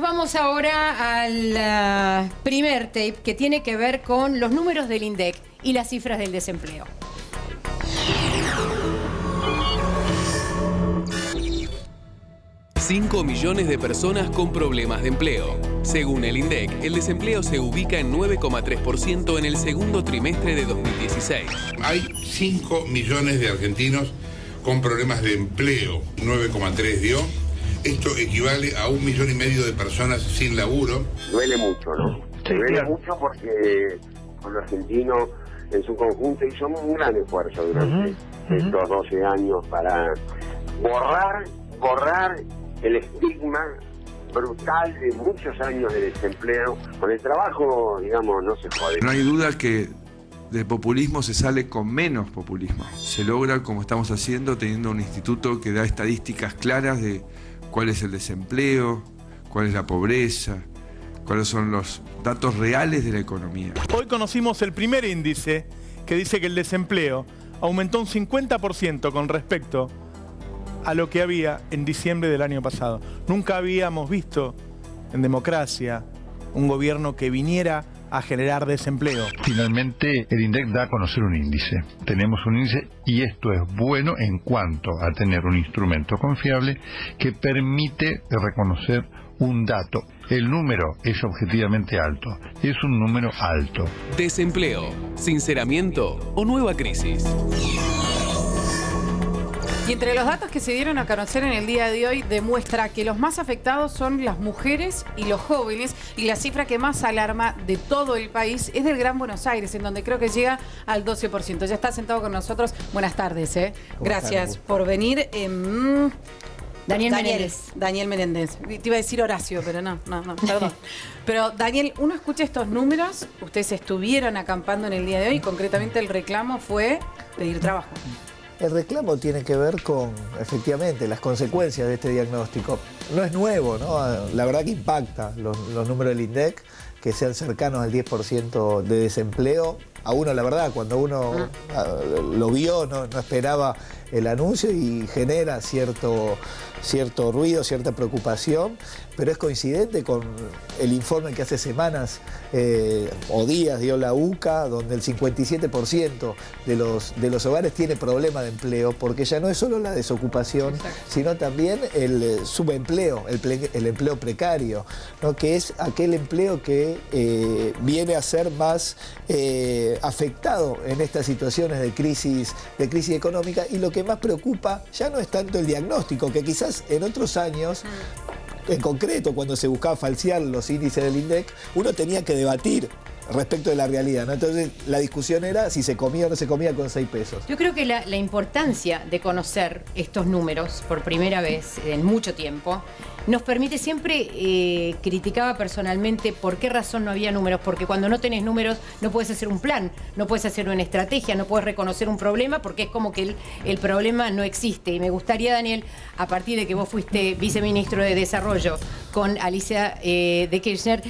vamos ahora al primer tape que tiene que ver con los números del INDEC y las cifras del desempleo. $5 millones de personas con problemas de empleo. Según el INDEC, el desempleo se ubica en 9,3% en el segundo trimestre de 2016. Hay 5 millones de argentinos con problemas de empleo, 9,3 dio. Esto equivale a 1,5 millones de personas sin laburo. Duele mucho, ¿no? Sí, Duele claro. mucho porque el argentino en su conjunto hizo un gran esfuerzo durante estos 12 años para borrar el estigma brutal de muchos años de desempleo. Con el trabajo, digamos, no se jode. No hay duda que de populismo se sale con menos populismo. Se logra, como estamos haciendo, teniendo un instituto que da estadísticas claras de cuál es el desempleo, cuál es la pobreza, cuáles son los datos reales de la economía. Hoy conocimos el primer índice que dice que el desempleo aumentó un 50% con respecto a lo que había en diciembre del año pasado. Nunca habíamos visto en democracia un gobierno que viniera a generar desempleo. Finalmente, el INDEC da a conocer un índice. Tenemos un índice y esto es bueno en cuanto a tener un instrumento confiable que permite reconocer un dato. El número es objetivamente alto. Es un número alto. Desempleo, sinceramiento o nueva crisis. Y entre los datos que se dieron a conocer en el día de hoy demuestra que los más afectados son las mujeres y los jóvenes, y la cifra que más alarma de todo el país es del Gran Buenos Aires, en donde creo que llega al 12%. Ya está sentado con nosotros. Buenas tardes, Gracias por venir. Daniel Menéndez. Te iba a decir Horacio, pero no, perdón. Pero Daniel, uno escucha estos números, ustedes estuvieron acampando en el día de hoy, y concretamente el reclamo fue pedir trabajo. El reclamo tiene que ver con, efectivamente, las consecuencias de este diagnóstico. No es nuevo, ¿no? La verdad que impacta los números del INDEC, que sean cercanos al 10% de desempleo. A uno, la verdad, cuando uno lo vio, no esperaba el anuncio y genera cierto ruido, cierta preocupación, pero es coincidente con el informe que hace semanas o días dio la UCA, donde el 57% de los hogares tiene problema de empleo, porque ya no es solo la desocupación, sino también el subempleo, el empleo precario, ¿no? Que es aquel empleo que viene a ser más afectado en estas situaciones de crisis económica, y lo que más preocupa ya no es tanto el diagnóstico, que quizás en otros años, en concreto cuando se buscaba falsear los índices del INDEC, uno tenía que debatir respecto de la realidad, ¿no? Entonces la discusión era si se comía o no se comía con 6 pesos. Yo creo que la importancia de conocer estos números por primera vez en mucho tiempo nos permite, siempre criticaba personalmente por qué razón no había números, porque cuando no tenés números no puedes hacer un plan, no puedes hacer una estrategia, no puedes reconocer un problema, porque es como que el problema no existe. Y me gustaría, Daniel, a partir de que vos fuiste viceministro de Desarrollo con Alicia Kirchner,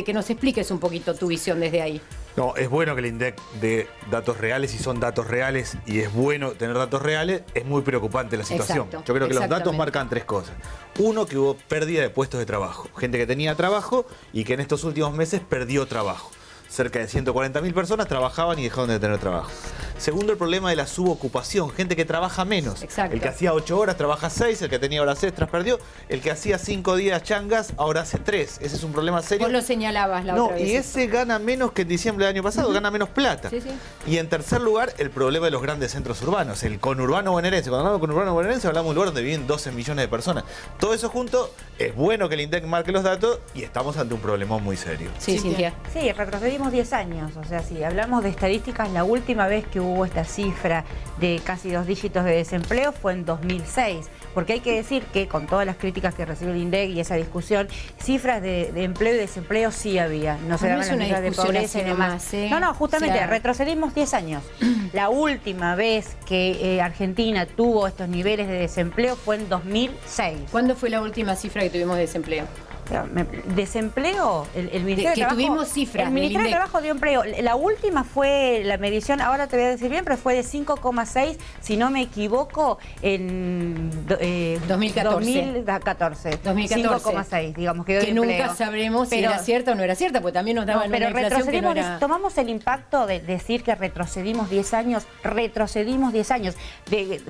que nos expliques un poquito tu visión desde ahí. No, es bueno que el INDEC dé datos reales, y son datos reales, y es bueno tener datos reales. Es muy preocupante la situación. Exacto, yo creo que los datos marcan 3 cosas. Uno, que hubo pérdida de puestos de trabajo. Gente que tenía trabajo y que en estos últimos meses perdió trabajo. Cerca de 140.000 personas trabajaban y dejaron de tener trabajo. Segundo, el problema de la subocupación. Gente que trabaja menos. Exacto. El que hacía 8 horas trabaja 6, el que tenía horas extras perdió. El que hacía 5 días changas ahora hace 3. Ese es un problema serio. Vos lo señalabas la otra vez. Y ese gana menos que en diciembre del año pasado, gana menos plata. Sí. Y en tercer lugar, el problema de los grandes centros urbanos, el conurbano bonaerense. Cuando hablamos de conurbano bonaerense, hablamos de un lugar donde viven 12 millones de personas. Todo eso junto, es bueno que el INDEC marque los datos, y estamos ante un problemón muy serio. Sí, Cintia. Sí, retrocedimos 10 años. O sea, si hablamos de estadísticas, la última vez que hubo esta cifra de casi 2 dígitos de desempleo fue en 2006. Porque hay que decir que, con todas las críticas que recibe el INDEC y esa discusión, cifras de empleo y desempleo sí había. No se daban las cifras de pobreza y demás. No, justamente, retrocedimos 10 años. La última vez que Argentina tuvo estos niveles de desempleo fue en 2006. ¿Cuándo fue la última cifra que tuvimos de desempleo? Desempleo, el Ministerio de Trabajo, tuvimos cifras. El Ministerio de Trabajo dio empleo. La última fue la medición, ahora te voy a decir bien, pero fue de 5,6, si no me equivoco, en 2014. 5,6, digamos, que dio que empleo. Nunca sabremos si era cierta o no era cierta, porque también nos daban una inflación que no era... Tomamos el impacto de decir que retrocedimos 10 años,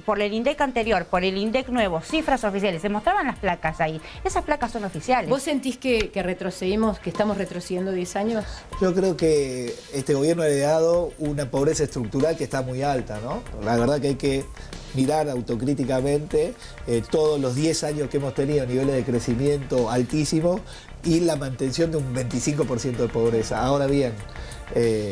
por el INDEC anterior, por el INDEC nuevo, cifras oficiales, se mostraban las placas ahí. Esas placas son oficiales. ¿Vos sentís que retrocedimos, que estamos retrocediendo 10 años? Yo creo que este gobierno ha heredado una pobreza estructural que está muy alta, ¿no? La verdad que hay que mirar autocríticamente todos los 10 años que hemos tenido niveles de crecimiento altísimos y la mantención de un 25% de pobreza. Ahora bien,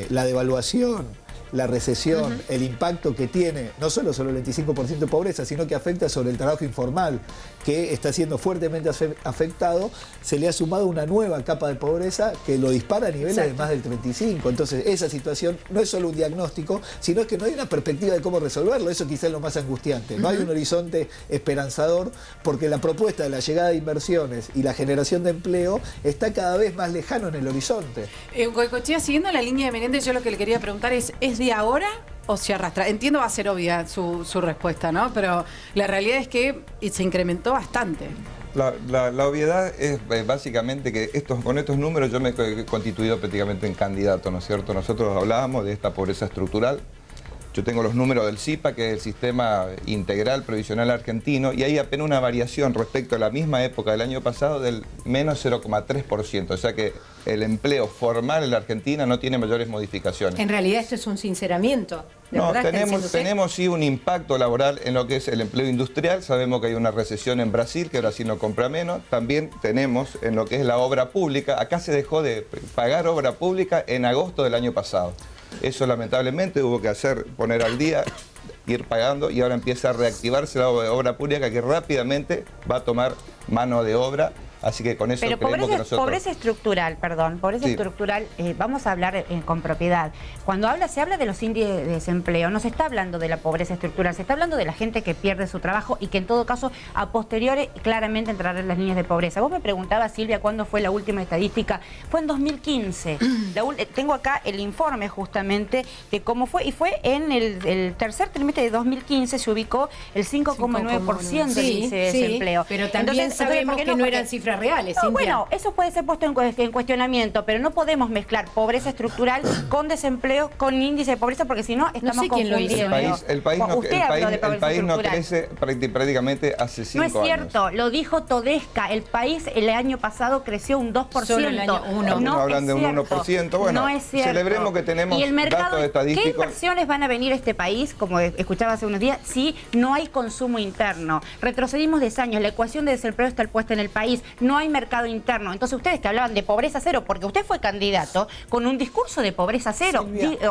la devaluación, la recesión, el impacto que tiene, no solo sobre el 25% de pobreza, sino que afecta sobre el trabajo informal, que está siendo fuertemente afectado, se le ha sumado una nueva capa de pobreza que lo dispara a niveles de más del 35%. Entonces, esa situación no es solo un diagnóstico, sino que no hay una perspectiva de cómo resolverlo. Eso quizás es lo más angustiante. No hay un horizonte esperanzador, porque la propuesta de la llegada de inversiones y la generación de empleo está cada vez más lejano en el horizonte. Goicoechea, siguiendo la línea de Menéndez, yo lo que le quería preguntar es de ahora o se arrastra? Entiendo, va a ser obvia su respuesta, ¿no? Pero la realidad es que se incrementó bastante. La obviedad es básicamente que con estos números yo me he constituido prácticamente en candidato, ¿no es cierto? Nosotros hablábamos de esta pobreza estructural. Yo tengo los números del SIPA, que es el Sistema Integral Provisional Argentino, y hay apenas una variación respecto a la misma época del año pasado del menos 0,3%. O sea que el empleo formal en la Argentina no tiene mayores modificaciones. En realidad esto es un sinceramiento. No, tenemos sí un impacto laboral en lo que es el empleo industrial. Sabemos que hay una recesión en Brasil, que Brasil no compra menos. También tenemos en lo que es la obra pública. Acá se dejó de pagar obra pública en agosto del año pasado. Eso lamentablemente hubo que poner al día, ir pagando, y ahora empieza a reactivarse la obra pública, que rápidamente va a tomar mano de obra. Así que con eso creemos que nosotros... Pobreza estructural, estructural, vamos a hablar con propiedad. Cuando se habla de los índices de desempleo, no se está hablando de la pobreza estructural, se está hablando de la gente que pierde su trabajo y que en todo caso, a posteriori, claramente entrará en las líneas de pobreza. Vos me preguntabas, Silvia, ¿cuándo fue la última estadística? Fue en 2015. Tengo acá el informe justamente de cómo fue, y fue en el tercer trimestre de 2015 se ubicó el 5,9% del índice de desempleo. Pero también sabemos que no eran cifras reales. No, bueno, eso puede ser puesto en cuestionamiento, pero no podemos mezclar pobreza estructural con desempleo, con índice de pobreza, porque si no estamos confundiendo. El país no crece prácticamente hace 5 años. No es cierto, lo dijo Todesca, el país el año pasado creció un 2%. Solo el año 1. No hablan de un 1%, bueno, no es cierto. Celebremos que tenemos datos estadísticos. ¿Qué inversiones van a venir a este país, como escuchaba hace unos días, si no hay consumo interno? Retrocedimos 10 años, la ecuación de desempleo está puesta en el país, no hay mercado interno. Entonces ustedes que hablaban de pobreza cero, porque usted fue candidato con un discurso de pobreza cero.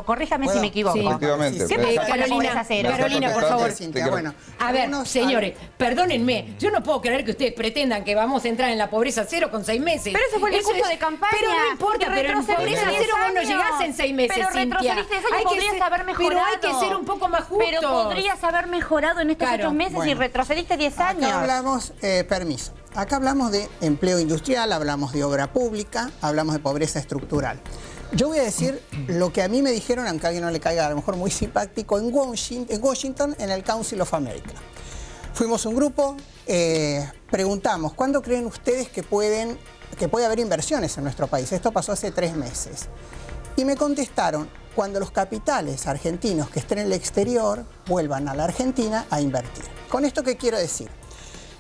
Corríjame si me equivoco. Sí, efectivamente. ¿Qué pasa con la pobreza cero? Carolina, por favor. A ver, señores, perdónenme, yo no puedo creer que ustedes pretendan que vamos a entrar en la pobreza cero con 6 meses. Pero ese fue el discurso de campaña. Pero no importa, pero en pobreza cero vos no llegás en 6 meses, pero retrocediste 10 años, podrías haber mejorado. Pero hay que ser un poco más justos. Pero podrías haber mejorado en estos 8 meses y retrocediste 10 años. Acá hablamos, permiso, acá hablamos de empleo industrial, hablamos de obra pública, hablamos de pobreza estructural. Yo voy a decir lo que a mí me dijeron, aunque a alguien no le caiga a lo mejor muy simpático, en Washington, en el Council of America. Fuimos un grupo, preguntamos, ¿cuándo creen ustedes que puede haber inversiones en nuestro país? Esto pasó hace 3 meses. Y me contestaron, cuando los capitales argentinos que estén en el exterior vuelvan a la Argentina a invertir. ¿Con esto qué quiero decir?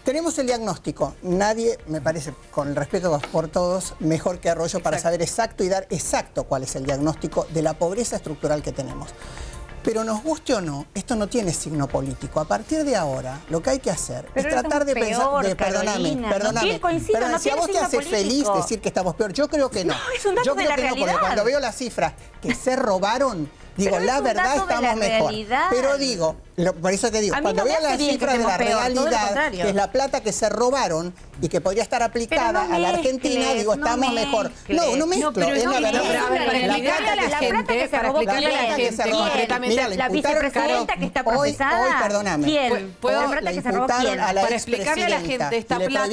Tenemos el diagnóstico. Nadie, me parece, con el respeto por todos, mejor que Arroyo para saber exacto y dar exacto cuál es el diagnóstico de la pobreza estructural que tenemos. Pero nos guste o no, esto no tiene signo político. A partir de ahora, lo que hay que hacer es tratar de pensar... Perdóname. Si a vos te hace feliz decir que estamos peor, yo creo que no. No, es un dato de la realidad. Porque cuando veo las cifras que se robaron, Digo, Pero la es un verdad dato de estamos la mejor. realidad. Pero digo, por eso te digo, A mí cuando no me vean hace las bien que cifras de la estemos peor, todo lo realidad, contrario. que es la plata que se robaron y que podría estar aplicada Pero no a la Argentina, mezcles, digo, no estamos mejor. mezcles. No mezclo, pero es no, la verdad. pero a ver, para explicarle a la gente, para explicarle a la gente, concretamente, la vicepresidenta que está procesada, hoy, perdóname, ¿quién? ¿Puedo? La plata que se robó, imputaron ¿quién? a la Para explicarle a la gente esta plata,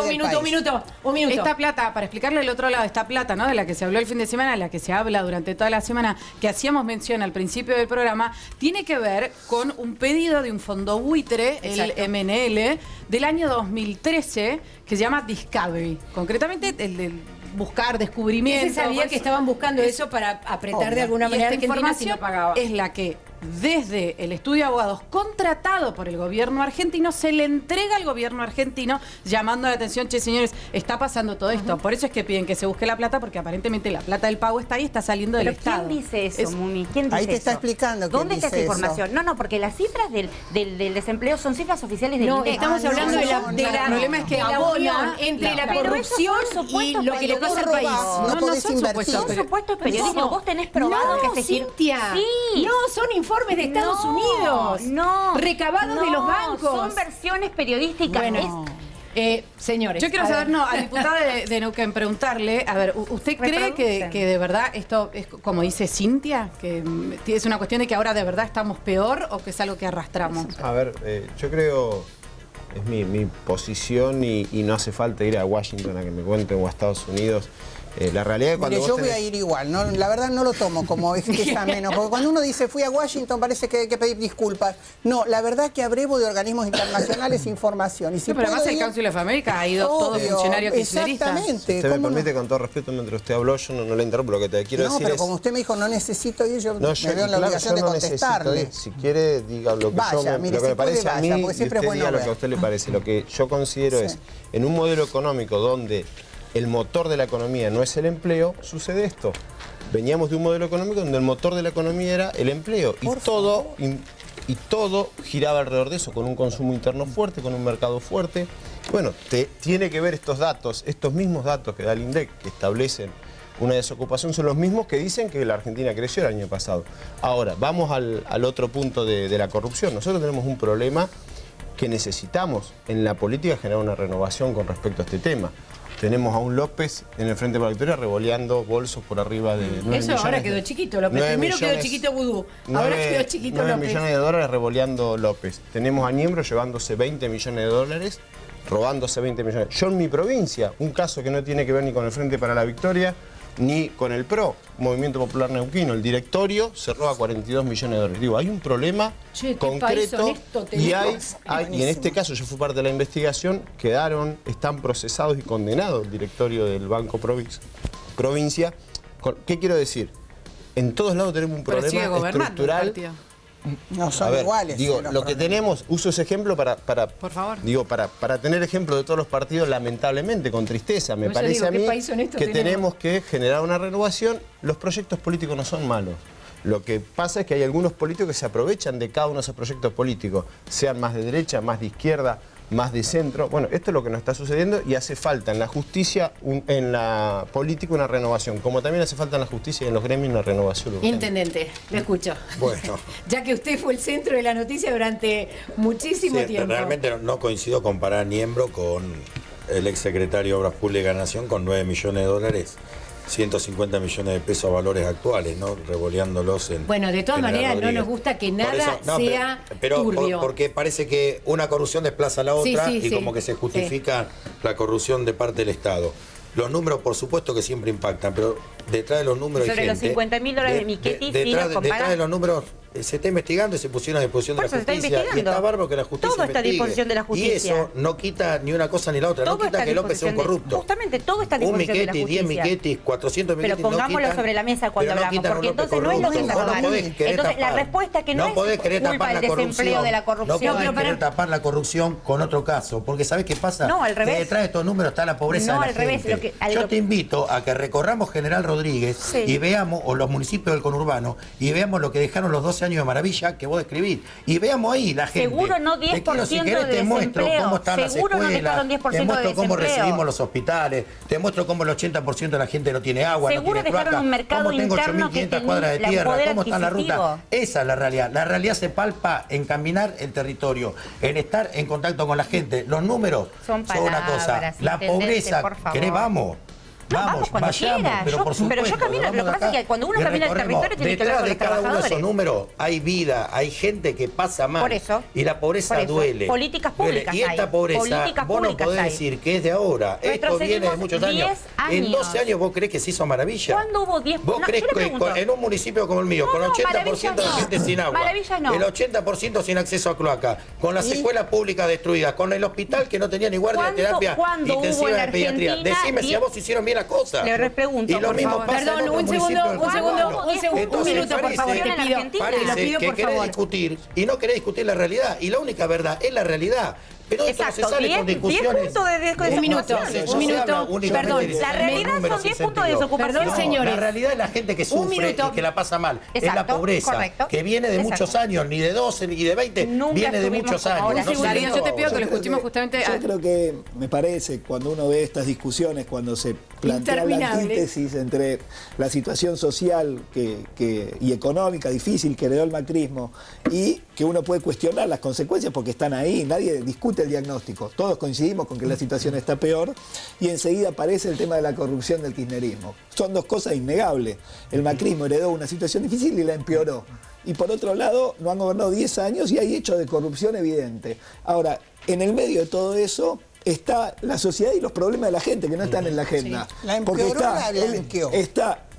un minuto. Esta plata, para explicarle el otro lado, esta plata, ¿no? De la que se habló el fin de semana, de la que se habla durante toda la semana, que hacíamos mención al principio del programa, tiene que ver con un pedido de un fondo buitre, el MNL, del año 2013, que se llama Discovery. Concretamente, el de buscar descubrimiento. Ese sabía que estaban buscando eso para apretar de alguna manera esta Argentina si información no pagaba. es la que desde el estudio de abogados contratado por el gobierno argentino se le entrega al gobierno argentino llamando la atención, che señores, está pasando todo esto. Por eso es que piden que se busque la plata, porque aparentemente la plata del pago está ahí, está saliendo del Estado. ¿Quién dice eso, Muni? ¿Quién dice Ahí te está eso? explicando quién ¿Dónde está esa dice información? eso. No, porque las cifras del desempleo son cifras oficiales del No, INDEC. estamos hablando de la el problema es que la unión entre la Pero esos corrupción son y supuestos lo que le pasa al país. periodistas. No podés son invertir. supuestos Son supuestos periodistas. Vos tenés probado no, que se Cintia. Sí. No, son informes de Estados Unidos. No. Recabados de los bancos. Son versiones periodísticas. Bueno, señores. Yo quiero saber, a la diputada de Neuquén, preguntarle, a ver, ¿usted cree que de verdad esto es como dice Cintia, que es una cuestión de que ahora de verdad estamos peor o que es algo que arrastramos? A ver, yo creo, es mi posición y no hace falta ir a Washington a que me cuenten o a Estados Unidos. La realidad es cuando Mire, yo voy a ir igual, no, la verdad no lo tomo como es que está menos, porque cuando uno dice fui a Washington parece que hay que pedir disculpas. No, la verdad que abrevo de organismos internacionales información. Y si pero además puedo el ir, Council of America ha ido todo obvio, funcionario kirchnerista. Exactamente. Si usted me ¿cómo permite, con todo respeto, mientras usted habló, yo no le interrumpo. Lo que te quiero no, decir pero es... como usted me dijo no necesito ir, yo No, me veo en la obligación de contestarle. Si quiere, diga lo que, Vaya, mire, lo que si me parece puede, a mí vaya, y porque usted siempre es bueno diga lo ver. que a usted le parece. Lo que yo considero es, en un modelo económico donde el motor de la economía no es el empleo, sucede esto. Veníamos de un modelo económico donde el motor de la economía era el empleo y todo giraba alrededor de eso, con un consumo interno fuerte, con un mercado fuerte. Bueno, tiene que ver estos datos, estos mismos datos que da el INDEC, que establecen una desocupación, son los mismos que dicen que la Argentina creció el año pasado. Ahora, vamos al otro punto de la corrupción. Nosotros tenemos un problema que necesitamos en la política generar una renovación con respecto a este tema. Tenemos a un López en el Frente para la Victoria revoleando bolsos por arriba de 9 millones. Eso ahora quedó chiquito, López. Primero quedó chiquito Vudú, ahora quedó chiquito 9 López. millones de dólares revoleando López. Tenemos a Niembro llevándose 20 millones de dólares, robándose 20 millones. Yo en mi provincia, un caso que no tiene que ver ni con el Frente para la Victoria, ni con el PRO, Movimiento Popular Neuquino, el directorio se roba 42 millones de dólares. Digo, hay un problema concreto y y en este caso yo fui parte de la investigación, están procesados y condenados el directorio del Banco Provincia. ¿Qué quiero decir? En todos lados tenemos un problema estructural. No son iguales. Digo, lo que tenemos, uso ese ejemplo por favor. Digo, para tener ejemplo de todos los partidos, lamentablemente, con tristeza, me parece a mí que tenemos que generar una renovación. Los proyectos políticos no son malos. Lo que pasa es que hay algunos políticos que se aprovechan de cada uno de esos proyectos políticos, sean más de derecha, más de izquierda, más de centro. Bueno, esto es lo que nos está sucediendo y hace falta en la justicia, en la política, una renovación, como también hace falta en la justicia y en los gremios una renovación urgente. Intendente, lo escucho. Bueno. Ya que usted fue el centro de la noticia durante muchísimo tiempo. Realmente no coincido comparar a Niembro con el exsecretario de Obras Públicas de la Nación con 9 millones de dólares. 150 millones de pesos a valores actuales, ¿no? Revoleándolos en... Bueno, de todas maneras no nos gusta que nada sea turbio. Porque parece que una corrupción desplaza a la otra como que se justifica la corrupción de parte del Estado. Los números, por supuesto, que siempre impactan, pero detrás de los números sobre hay gente... los 50.000 dólares de Michetti, detrás de los números se está investigando y se pusieron a disposición de la justicia. Y está bárbaro que la justicia todo está a disposición de la justicia. Y eso no quita ni una cosa ni la otra. Todo no quita que López sea un corrupto. Justamente todo está a disposición de la justicia. 10 Michetti, 400 Michetti. Pero pongámoslo sobre la mesa cuando hablamos, porque entonces no es lo que está robando. Entonces la respuesta es que no es culpa del desempleo de la corrupción. No podés querer tapar la corrupción con otro caso, porque ¿sabés qué pasa? No, al revés. Que detrás de estos números está la pobreza de la gente. Yo te invito a que recorramos General Rodríguez y veamos, o los municipios del conurbano, y veamos lo que dejaron los 12 12 años de maravilla que vos describís. Y veamos ahí la gente. Seguro no 10% si querés, de te muestro desempleo. cómo están las Seguro no escuelas, dejaron 10% te muestro de cómo desempleo. recibimos los hospitales, te muestro cómo el 80% de la gente no tiene agua, Seguro no tiene dejaron cloaca, un mercado cómo tengo interno que 8.500 cuadras de tenía tierra, poder cómo está la adquisitivo. ruta. Esa es la realidad. La realidad se palpa en caminar el territorio, en estar en contacto con la gente. Los números son una cosa. palabras, La intendente, pobreza, por favor. ¿querés? Vamos. No, vamos cuando vayamos, quiera. pero por supuesto. Pero yo camino, lo que pasa es que cuando uno camina el territorio tiene que hablar detrás con de los cada uno de trabajadores. esos números hay vida, hay gente que pasa mal. Por eso. Y la pobreza duele. Políticas Duele. públicas Y esta hay. pobreza, Políticas vos no públicas podés hay. decir que es de ahora. Esto viene de muchos años. 10 En 12 años vos creés que se hizo maravilla. ¿Cuándo hubo 10? ¿Vos creés yo le que pregunto. en un municipio como el mío, con 80% de gente sin agua, Maravillas no. el 80% sin acceso a cloaca, con las escuelas públicas destruidas, con el hospital que no tenía ni guardia de terapia ¿cuándo hubo intensiva en de pediatría? Argentina Decime si a vos hicieron bien las cosas. Le repregunto, Y lo por mismo favor. pasa Perdón, en otros un segundo, municipios un segundo, del país. un Entonces, minuto, por favor, te pido. Te lo Parece pido, que por querés favor. discutir y no querés discutir la realidad. Y la única verdad es la realidad. Pero esto no se Exacto, sale con 10 discusiones. puntos de desocupación. Un minuto, No, un minuto. únicamente de La realidad números son 10 sin puntos de sentido. desocupación. Perdón, señores. La realidad es la gente que sufre minuto. y que la pasa mal. Es la Exacto, pobreza, correcto. que viene de Exacto. muchos años, ni de 12 ni de 20, Nunca viene de estuvimos muchos como años. ahora. No se Darío, yo te pido que lo Yo creo escuchemos justamente Yo creo que me parece, cuando uno ve estas discusiones, cuando se plantea la Interminable. antítesis entre la situación social y económica difícil que heredó el macrismo y que uno puede cuestionar las consecuencias porque están ahí, nadie discute el diagnóstico, todos coincidimos con que la situación está peor y enseguida aparece el tema de la corrupción del kirchnerismo. Son dos cosas innegables. El macrismo heredó una situación difícil y la empeoró. Y por otro lado, no han gobernado 10 años y hay hechos de corrupción evidente. Ahora, en el medio de todo eso está la sociedad y los problemas de la gente que no están en la agenda. Sí. ¿La empeoró o la blanqueó?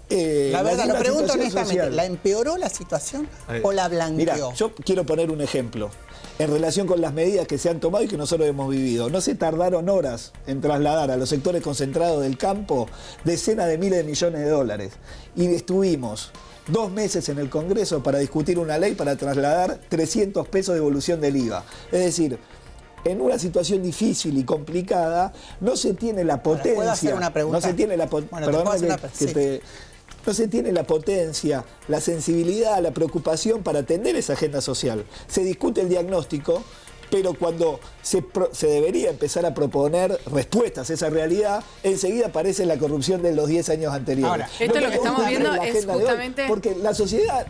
La verdad, lo pregunto honestamente, ¿la empeoró la situación o la blanqueó? Mira, yo quiero poner un ejemplo en relación con las medidas que se han tomado y que nosotros hemos vivido. No se tardaron horas en trasladar a los sectores concentrados del campo decenas de miles de millones de dólares. Y estuvimos 2 meses en el Congreso para discutir una ley para trasladar 300 pesos de devolución del IVA. Es decir, en una situación difícil y complicada no se tiene la potencia. ¿Puedo hacer una pregunta? No se tiene la no se tiene la potencia, la sensibilidad, la preocupación para atender esa agenda social. Se discute el diagnóstico, pero cuando se debería empezar a proponer respuestas a esa realidad, enseguida aparece la corrupción de los 10 años anteriores. Ahora, esto lo que estamos viendo es justamente... Porque la sociedad...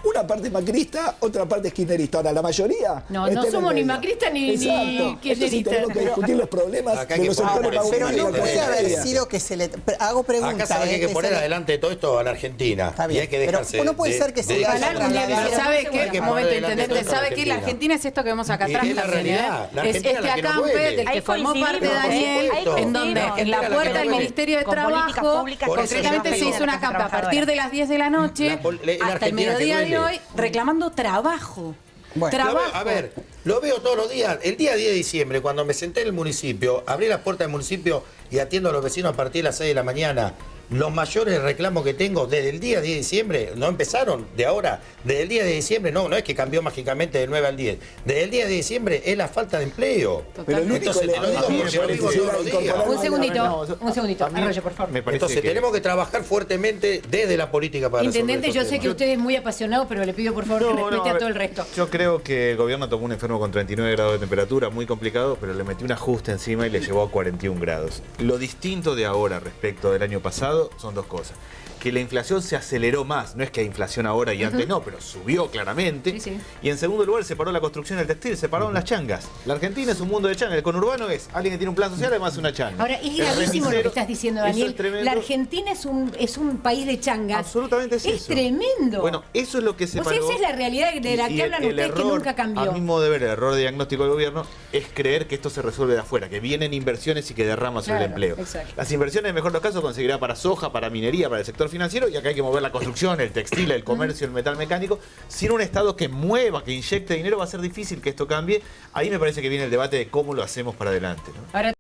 Una parte es macrista, otra parte es kirchnerista. Ahora, la mayoría... No, está no en el somos ni medio. macristas ni Exacto. Entonces, kirchneristas. tenemos que discutir los problemas Acá hay de que los poner sectores más Pero vulnerables no de la puede haber sociedad. sido que se le... Hago preguntas. Acá sabes que hay que poner adelante de todo esto a la Argentina. Está bien, Y hay que pero dejarse no puede ser que se Ojalá algún día Claro. ¿sabe Hay qué? que Un poner momento, adelante intendente, todo ¿sabe a qué? La Argentina es esto que vemos acá Y atrás es la también, realidad. La Es Argentina es este la que nos acampe duele. del que Ahí formó parte coincidimos, Daniel, ahí en donde coincidimos. en la Es la puerta que del nos Ministerio de Con políticas Trabajo, públicas Por eso concretamente yo se te hizo digo, una acampe a partir de las 10 de la noche la hasta el Argentina mediodía que de duele. hoy reclamando trabajo. Bueno. Lo Trabajo. veo- a ver, lo veo todos los días. El día 10 de diciembre, cuando me senté en el municipio, abrí las puertas del municipio y atiendo a los vecinos a partir de las 6 de la mañana. Los mayores reclamos que tengo desde el día 10 de diciembre, no empezaron de ahora, desde el día de diciembre, no es que cambió mágicamente del 9 al 10. Desde el día de diciembre es la falta de empleo. Pero el único Entonces, te lo digo porque lo vivo todos los días. Un segundito, Arroyo, por favor. Entonces, tenemos que trabajar fuertemente desde la política para resolver Intendente, estos yo sé que temas. usted es muy apasionado, pero le pido por favor que respete a todo el resto. Yo creo que el gobierno tomó un enfermo con 39 grados de temperatura, muy complicado, pero le metió un ajuste encima y le llevó a 41 grados. Lo distinto de ahora respecto del año pasado son dos cosas. Que la inflación se aceleró más, no es que hay inflación ahora y antes no, pero subió claramente. Y en segundo lugar se paró la construcción del textil, se pararon las changas. La Argentina es un mundo de changas, el conurbano es alguien que tiene un plan social, además una changa. Ahora, es El gravísimo lo que remisero, estás diciendo, eso Daniel. es tremendo. La Argentina es un país de changas. Absolutamente es eso. tremendo. Bueno, eso es lo que se O sea, esa es la realidad de la que hablan ustedes que nunca cambió. A mi modo de ver, el error de diagnóstico del gobierno es creer que esto se resuelve de afuera, que vienen inversiones y que derrama sobre el empleo. Exacto. Las inversiones, en mejor de los casos, conseguirá para soja, para minería, para el sector financiero, y acá hay que mover la construcción, el textil, el comercio, el metal mecánico. Sin un Estado que mueva, que inyecte dinero, va a ser difícil que esto cambie. Ahí me parece que viene el debate de cómo lo hacemos para adelante, ¿no? Ahora